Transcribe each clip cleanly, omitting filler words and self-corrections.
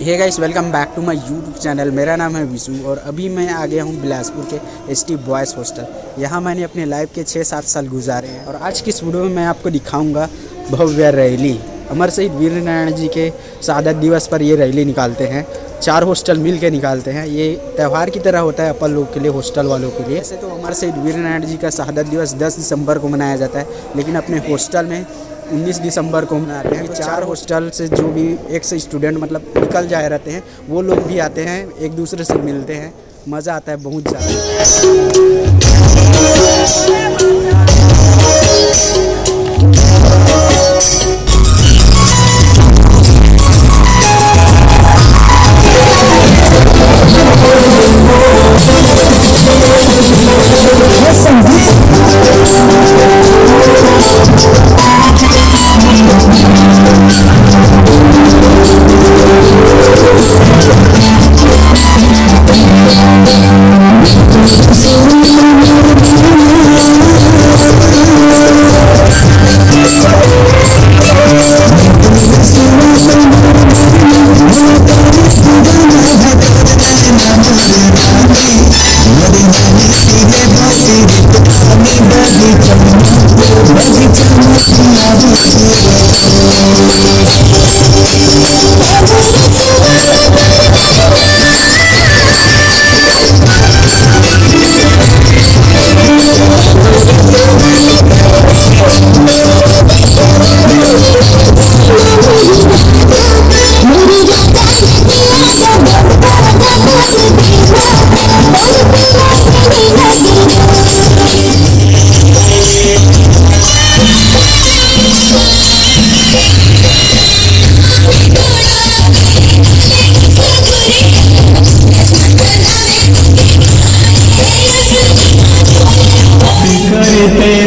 Hey guys, welcome back to my YouTube channel. मेरा नाम है विशु और अभी मैं आ गया हूँ बिलासपुर के एसटी बॉयज़ हॉस्टल। यहाँ मैंने अपने लाइफ के 6-7 साल गुजारे हैं और आज की इस वीडियो में मैं आपको दिखाऊंगा भव्य रैली। अमर शहीद वीर नारायण जी के शहादत दिवस पर ये रैली निकालते हैं। 4 हॉस्टल मिल के निकालते हैं। ये त्यौहार की तरह होता है अपन लोग के लिए, हॉस्टल वालों के लिए। वैसे तो अमर शहीद वीर नारायण जी का शहादत दिवस 10 दिसंबर को मनाया जाता है, लेकिन अपने हॉस्टल में 19 दिसंबर को मनाते हैं। 4 हॉस्टल से जो भी एक से स्टूडेंट मतलब निकल जाए रहते हैं, वो लोग भी आते हैं, एक दूसरे से मिलते हैं, मज़ा आता है बहुत ज़्यादा।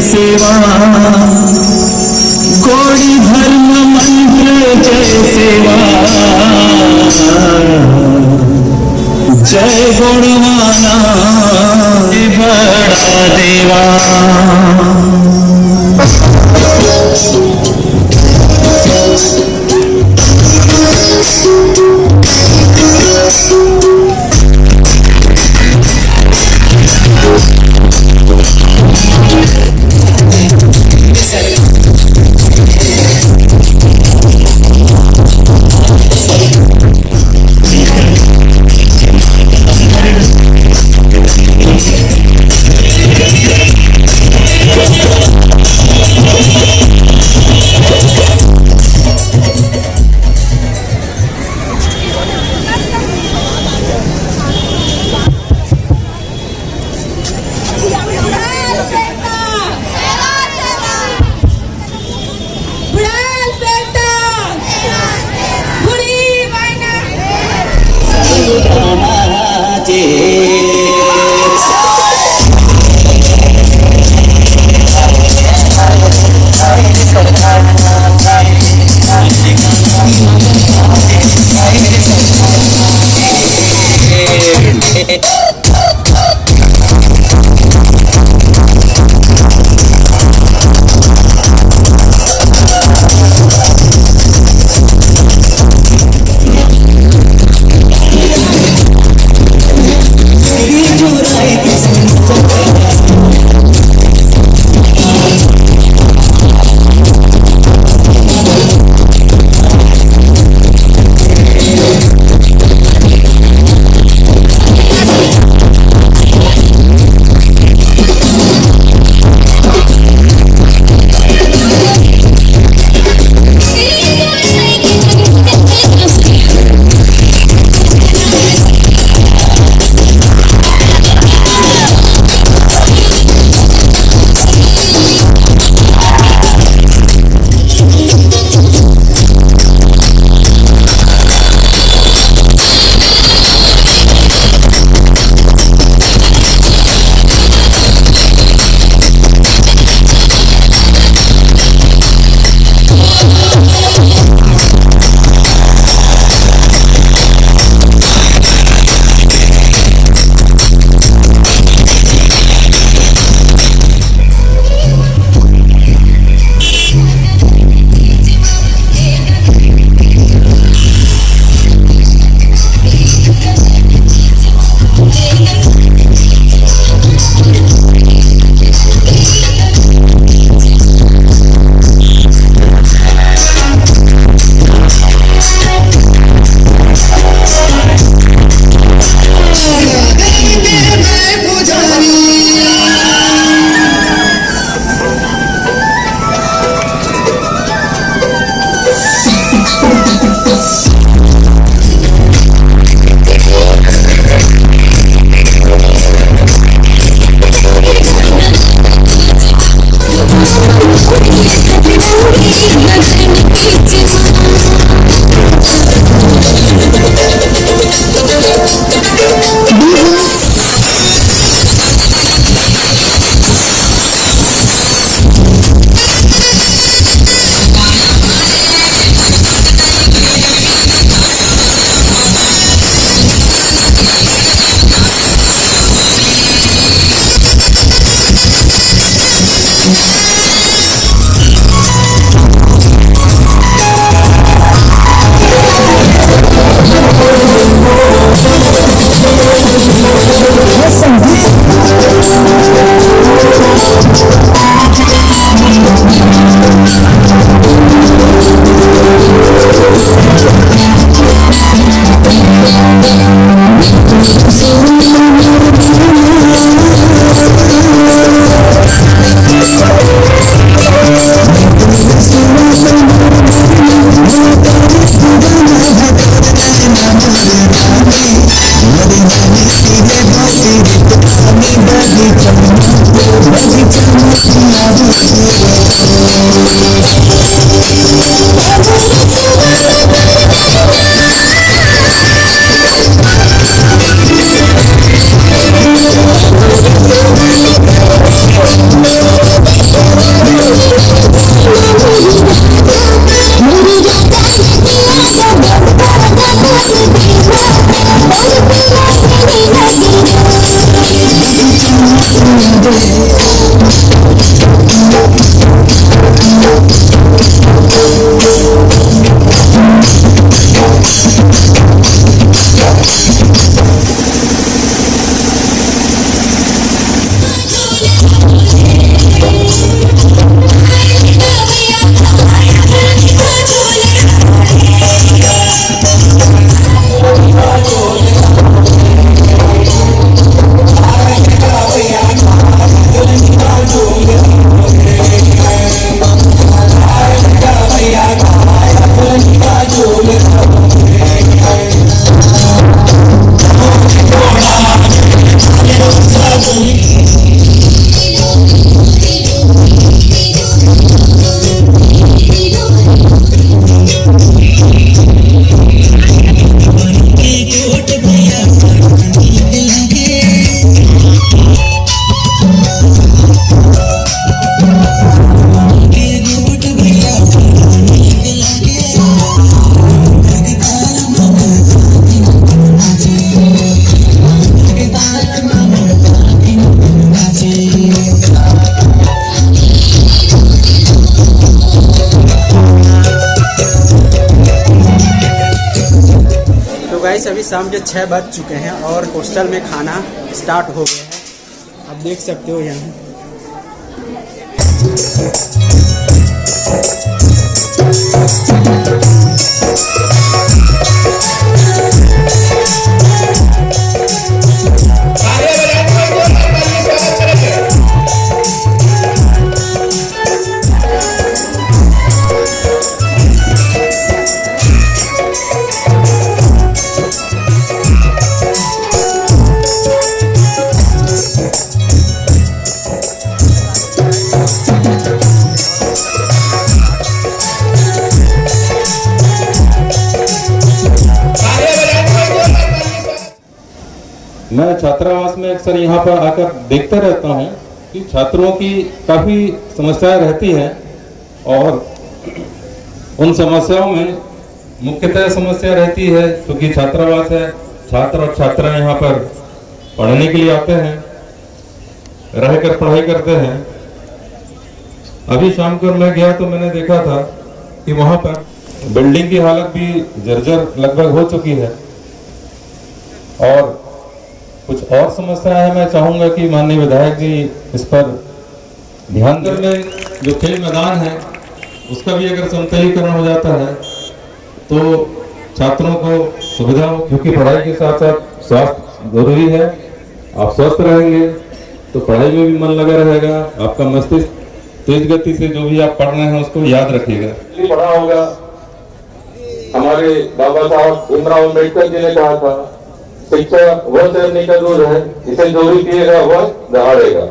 सेवा कोड़ी धर्म मंत्र जय सेवा, जय गुणवाना बड़ा देवा। तो गाइस अभी शाम के 6 बज चुके हैं और हॉस्टल में खाना स्टार्ट हो गया है। आप देख सकते हो यहाँ मैं छात्रावास में अक्सर यहाँ पर आकर देखता रहता हूँ कि छात्रों की काफ़ी समस्याएं रहती हैं और उन समस्याओं में मुख्यतः समस्या रहती है क्योंकि छात्रावास है, छात्र और छात्राएं यहाँ पर पढ़ने के लिए आते हैं, रहकर पढ़ाई करते हैं। अभी शाम को मैं गया तो मैंने देखा था कि वहाँ पर बिल्डिंग की हालत भी जर्जर लगभग हो चुकी है और कुछ और समस्या है। मैं चाहूंगा कि माननीय विधायक जी इस पर ध्यान दें। में जो खेल मैदान है उसका भी अगर समतलीकरण हो जाता है तो छात्रों को सुविधा हो, क्योंकि पढ़ाई के साथ साथ स्वास्थ्य जरूरी है। आप स्वस्थ रहेंगे तो पढ़ाई में भी मन लगा रहेगा, आपका मस्तिष्क तेज गति से जो भी आप पढ़ रहे हैं उसको याद रखिएगा। पढ़ा होगा, हमारे बाबा साहब भीमराव अम्बेडकर जी ने कहा था शिक्षा वह तैरने का दूर है, इसे जो भी पिएगा वह दहाड़ेगा।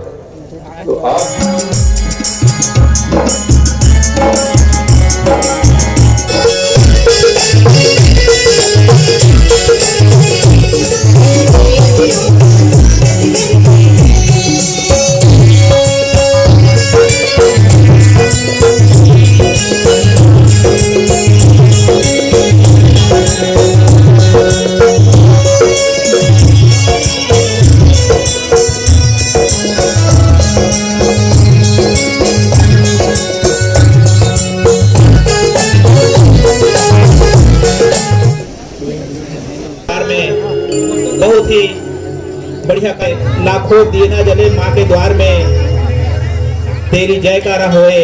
तो आप बहुत ही बढ़िया लाखों दिए ना जले माँ के द्वार में तेरी जयकारा होए।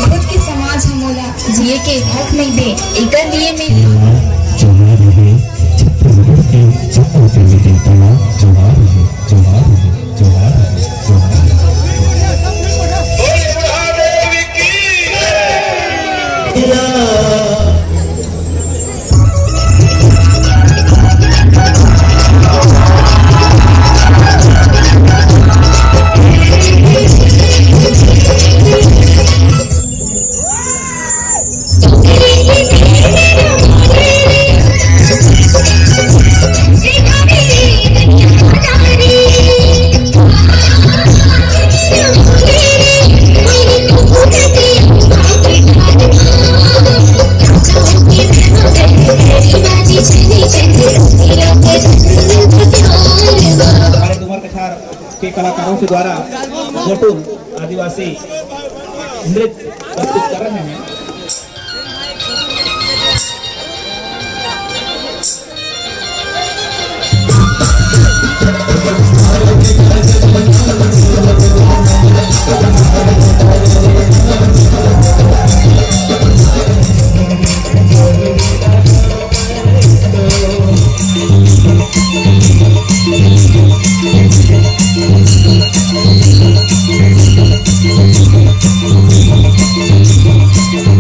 खुद के समाज हमोला जिए के हक नहीं दे एकर लिए में के कलाकारों के द्वारा जटुल आदिवासी नृत्य प्रस्तुत कर रहे हैं। Thank you.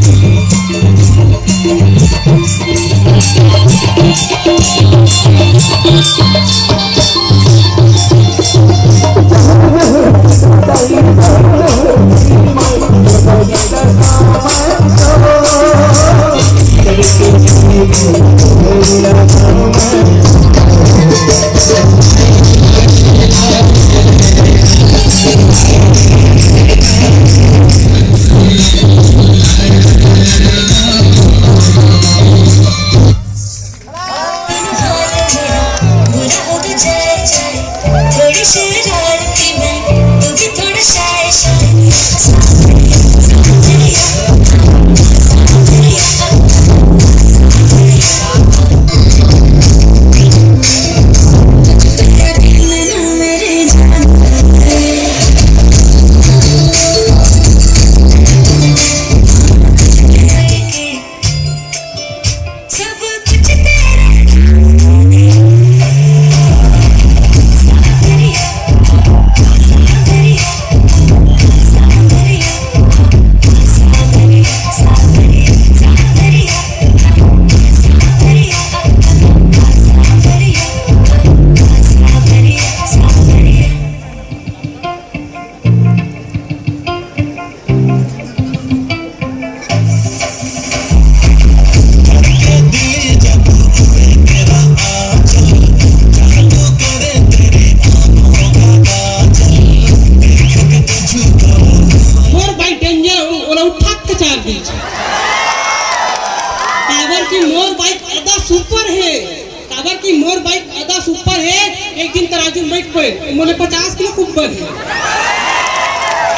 बाजू में बैठ पड़े, बोले 50 किलो कुब्बर है।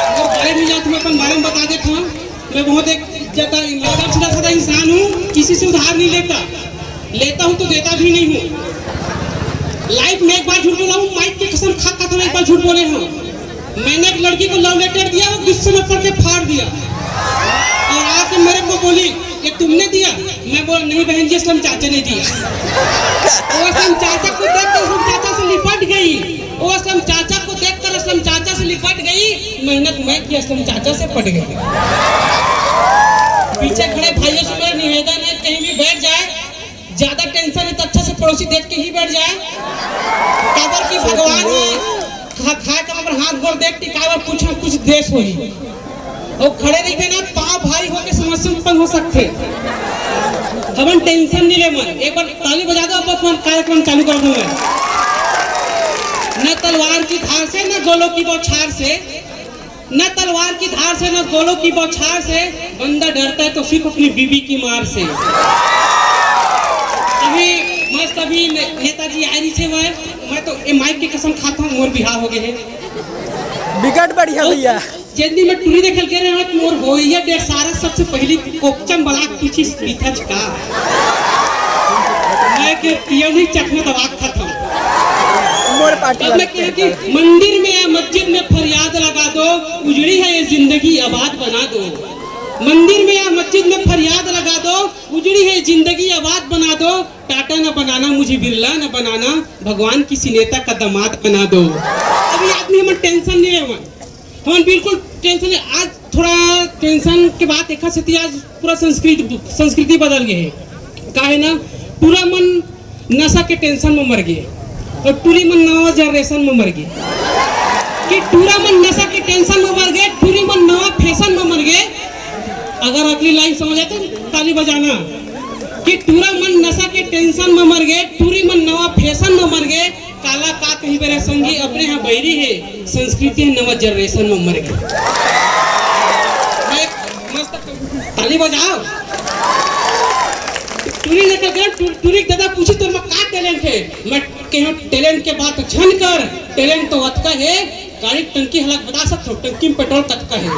अगर बड़े मिल जाओ तो मैं अपन बारे में बता देता हूँ। मैं बहुत एक सीधा साधा इंसान हूँ, किसी से उधार नहीं लेता हूँ तो देता भी नहीं हूँ। लाइफ में एक बार झूठ बोला हूँ, माइक की कसम खा था एक बार झूठ बोले हूँ। मैंने एक लड़की को लव लेटर दिया, वो गुस्से में पड़ के फाड़ दिया और आके मेरे को बोली कि तुमने दिया। मैं बोला नहीं बहन जी, असलम चाचा ने दिया। वो असलम चाचा को देखकर असलम चाचा से लिपट गई। वो असलम चाचा को देखकर असलम चाचा से लिपट गई। मेहनत मैं की, असलम चाचा से पट गई। पीछे खड़े भाइयों से मेरा निवेदन है, कहीं भी बैठ जाए, ज्यादा टेंशन है तो अच्छा से पड़ोसी देख के ही बैठ जाए। काबर की भगवान खाए का पर हाथ गोड़ देख टिकावर कुछ न कुछ देश होई। और खड़े नहीं थे ना, पाँव भारी होकर समस्या उत्पन्न हो सकते। हम टेंशन नहीं ले मन। एक बार ताली बजा दो, अब अपन कार्यक्रम चालू कर दूं मैं। न तलवार की धार से, न गोलों की बौछार से, न तलवार की धार से, न गोलों की बौछार से, बंदा डरता है तो सिर्फ अपनी बीवी की मार से। अभी मस्त अभी नेताजी आई थे, मैं तो ये माइक की कसम खाता हूँ, मोर बिहार हो गए हैं बिगड़ बढ़िया भैया। जल्दी में टूरी देखल के रहे कि मोर होइया डेढ़ सारा सबसे पहली कोकचम बला पूछी पीठा का मैं के पियो नहीं चखना दवा खत्म। मोर पार्टी अब मैं कह कि मंदिर में या मस्जिद में फरियाद लगा दो, उजड़ी है ये जिंदगी आबाद बना दो। मंदिर में या मस्जिद में फरियाद लगा दो, उजड़ी है जिंदगी आबाद बना दो। टाटा न बनाना, मुझे बिरला न बनाना, भगवान किसी नेता का दामाद बना दो। अभी आदमी हमें टेंशन नहीं है, हम बिल्कुल टेंशन है। आज थोड़ा टेंशन के बाद एक आज पूरा संस्कृति बदल गए है। का है ना, पूरा मन नशा के टेंशन में मर गए और पूरी मन नवा जनरेशन में मर गए। कि पूरा मन नशा के टेंशन में मर गए, पूरी मन नवा फैशन में मर गए। अगर अगली लाइन समझ आए तो ताली बजाना। कि पूरा मन नशा के टेंशन में मर गए, पूरी मन नवा फैशन में मर गए। काला का कहीं मेरे संगी अपने यहाँ बैरी है, संस्कृति है नवा जनरेशन में मर गए। ताली बजाओ। टूरी लेकर गए, टूरी दादा पूछी तो मैं का टैलेंट है। मैं कहूँ टैलेंट के बात छन कर, टैलेंट तो अतका है, गाड़ी टंकी हलाक बता सकते हो, टंकी में पेट्रोल कतका है।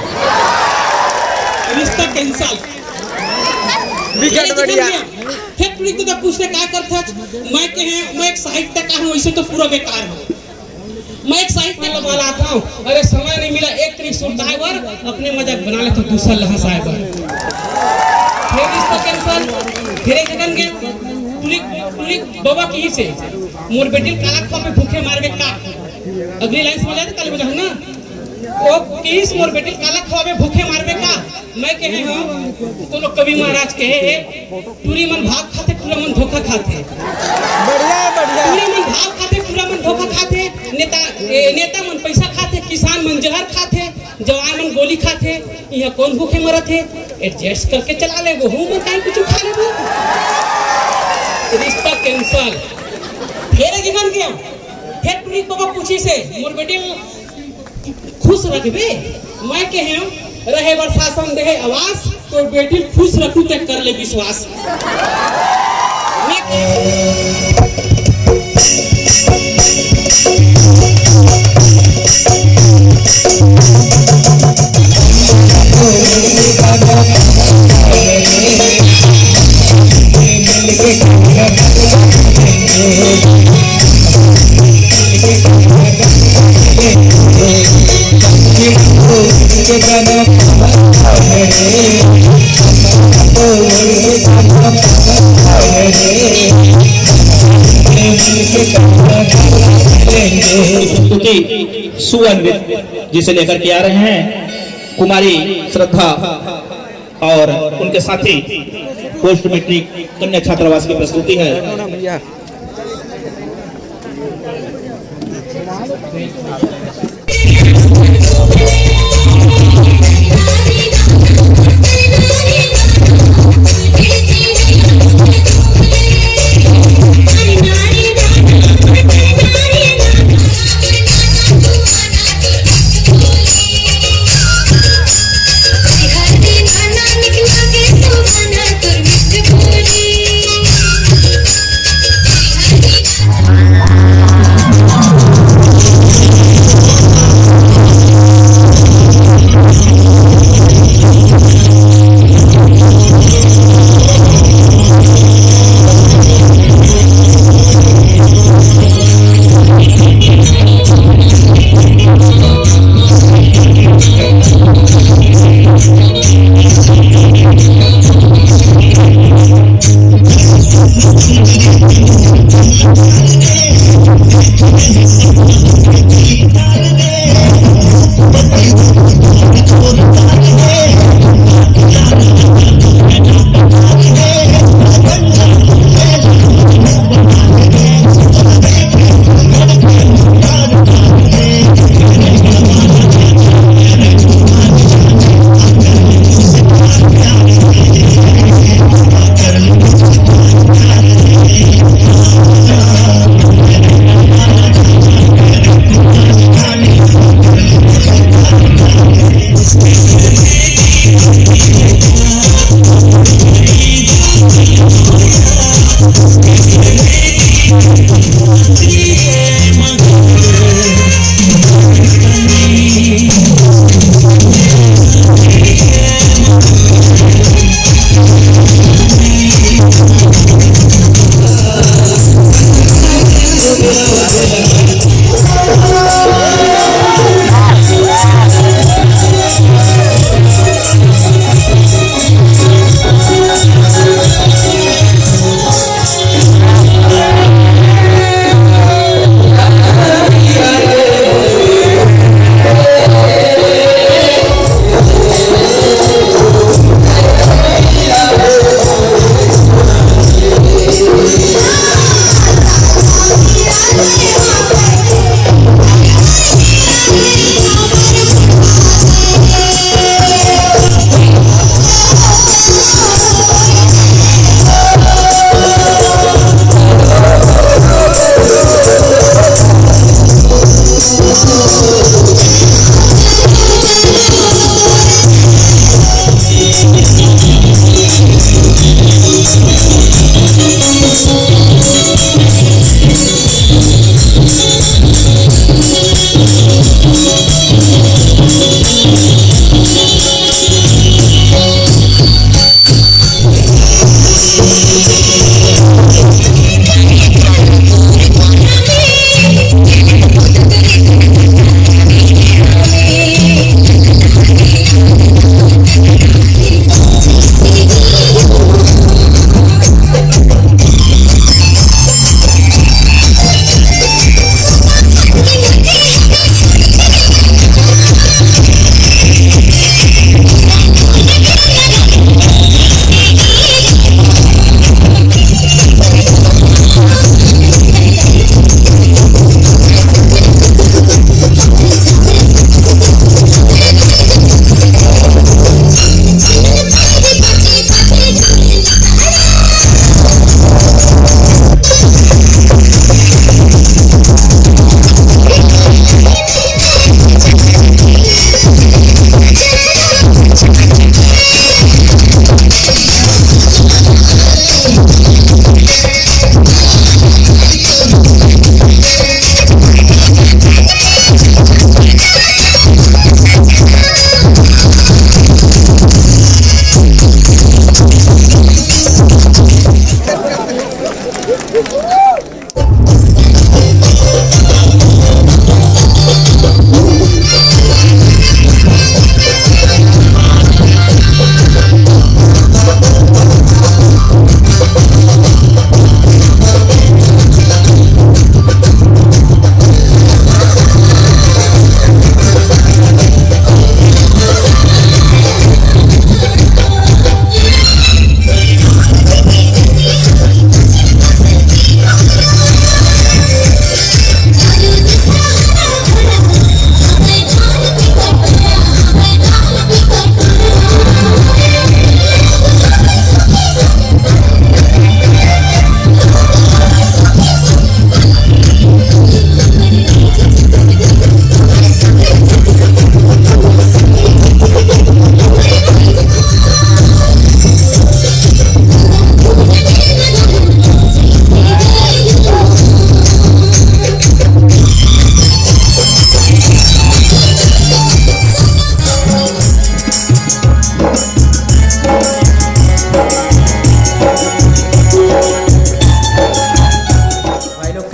रिश्ता कैंसल बिगड़ बढ़िया। फिर टूरी दादा पूछने क्या करता, मैं एक साहित्यकार हूँ, इसे तो पूरा बेकार हूँ। मैं एक साहित्य का लाता हूँ, अरे समय नहीं मिला, एक तरीक सुनता है वर अपने मजाक बना ले तो दूसरा लहस आए वर। फिर रिश्ता कैंसल, फिर एक जगन गया टूरी बाबा की से मोर बेटी काला खा पे भूखे मार के का। अगली लाइन समझ आते ताली बजाओ ना। वो किस मोर बेटी काला खवावे भूखे मारवे का। मैं कहे हूँ तो लोग कवि महाराज कहे पूरी मन भाग खाते पूरा मन धोखा खाते। बढ़िया बढ़िया। पूरी मन भाग खाते पूरा मन धोखा खाते। नेता मन पैसा खाते, किसान मन जहर खाते, जवान मन गोली खाते। यहाँ कौन भूखे मरत है, एडजस्ट करके चला ले वो मन काहे कुछ खा ले वो। रिश्ता कैंसल। फिर जीवन गया, फिर टूरी बाबा पूछी से मोर बेटी खुश रखबे। मैं कहे रहे प्रशासन दे आवास तो बेटी खुश रखू तक कर ले विश्वास। सुअन्वित जिसे लेकर के आ रहे हैं कुमारी श्रद्धा और उनके साथी पोस्ट मैट्रिक कन्या छात्रावास की प्रस्तुति है। भैया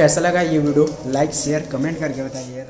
कैसा लगा ये वीडियो, लाइक शेयर कमेंट करके बताइए।